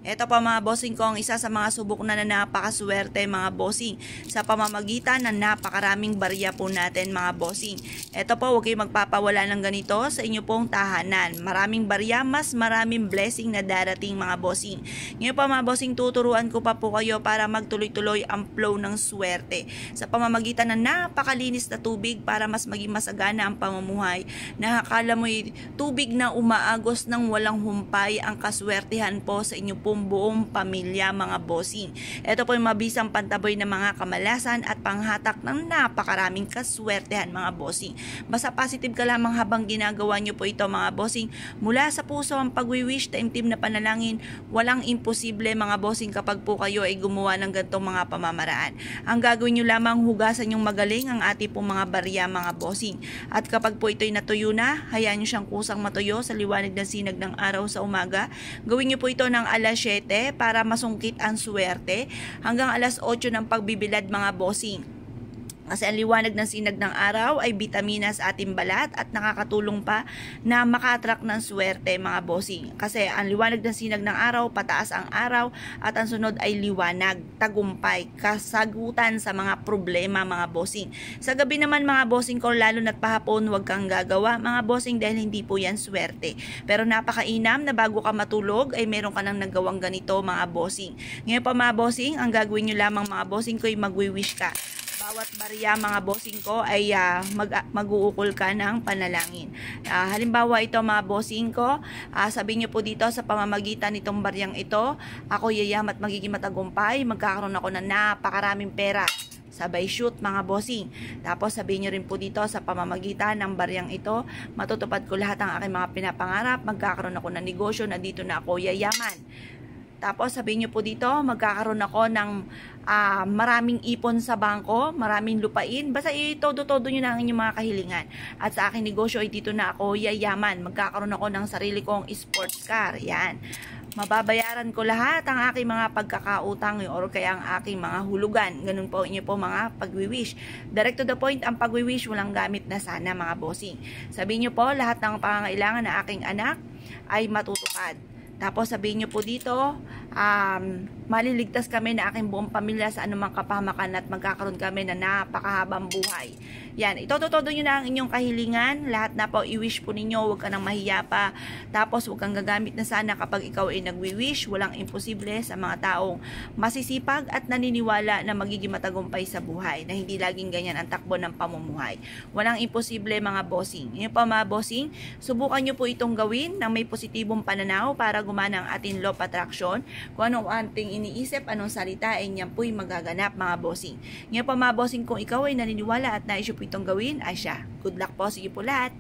Ito pa mga bossing ko ang isa sa mga subok na napakaswerte mga bossing sa pamamagitan ng napakaraming barya po natin mga bossing. Ito po, huwag kayong magpapawala ng ganito sa inyo pong tahanan. Maraming barya, mas maraming blessing na darating mga bossing. Ngayon pa mga bossing, tuturuan ko pa po kayo para magtuloy-tuloy ang flow ng swerte sa pamamagitan ng napakalinis na tubig para mas maging masagana ang pamumuhay. Nakakala mo tubig na umaagos ng walang humpay ang kaswertehan po sa inyo pong buong pamilya mga bossing. Ito po yung mabisang pantaboy ng mga kamalasan at panghatak ng napakaraming kaswertehan mga bossing. Basta positive ka lamang habang ginagawa nyo po ito mga bossing. Mula sa puso ang pagwi-wish, taimtim na panalangin, walang imposible mga bossing kapag po kayo ay gumawa ng ganitong mga pamamaraan. Ang gagawin nyo lamang, hugasan yung magaling ang ating pong mga barya mga bossing. At kapag po ito'y natuyo na, hayaan nyo siyang kusang matuyo sa liwanag ng sinag ng araw sa umaga. Gawin nyo po ito ng alas 7 para masungkit ang swerte hanggang alas 8 ng pagbibilad mga bossing. Kasi ang liwanag ng sinag ng araw ay bitamina sa ating balat at nakakatulong pa na maka-attract ng swerte mga bossing. Kasi ang liwanag ng sinag ng araw, pataas ang araw at ang sunod ay liwanag, tagumpay, kasagutan sa mga problema mga bossing. Sa gabi naman mga bossing ko, lalo na't pahapon, huwag kang gagawa mga bossing dahil hindi po yan swerte. Pero napakainam na bago ka matulog ay meron ka nang nagawang ganito mga bossing. Ngayon pa mga bossing, ang gagawin nyo lamang mga bossing ko ay magwi-wish ka. Bawat barya mga bossing ko ay mag-uukol ka ng panalangin. Halimbawa ito mga bossing ko, sabihin nyo po dito sa pamamagitan nitong baryang ito, ako yayam at magiging matagumpay, magkakaroon ako ng napakaraming pera. Sabay shoot mga bossing. Tapos sabihin nyo rin po dito sa pamamagitan ng baryang ito, matutupad ko lahat ng aking mga pinapangarap, magkakaroon ako ng negosyo na dito na ako yayaman. Tapos sabihin nyo po dito, magkakaroon ako ng maraming ipon sa bangko, maraming lupain. Basta itodo-todo nyo na ang inyong mga kahilingan. At sa aking negosyo ay dito na ako yayaman. Magkakaroon ako ng sarili kong sports car. Yan. Mababayaran ko lahat ang aking mga pagkakautang or kaya ang aking mga hulugan. Ganun po inyo po mga pagwi-wish. Direct to the point ang pagwi-wish, walang gamit na sana mga bossing. Sabihin nyo po, lahat ng pangangailangan ng aking anak ay matutupad. Tapos sabihin nyo po dito, maliligtas kami na aking buong pamilya sa anumang kapahamakan at magkakaroon kami na napakahabang buhay. Yan, itotodo nyo na ang inyong kahilingan. Lahat na po i-wish po ninyo, huwag ka nang mahiya pa. Tapos huwag kang gagamit na sana kapag ikaw ay nagwi-wish. Walang imposible sa mga taong masisipag at naniniwala na magiging matagumpay sa buhay. Na hindi laging ganyan ang takbo ng pamumuhay. Walang imposible mga bossing. Ngayon pa mga bossing, subukan nyo po itong gawin ng may positibong pananaw para gumana ang ating law of attraction. Kung anong ating iniisip, anong salita, ay niyan po'y magaganap mga bossing. Ngayon pa mga bossing, kung ikaw ay naniniwala at naisip itong gawin, ay siya. Good luck po sa iyo po lahat.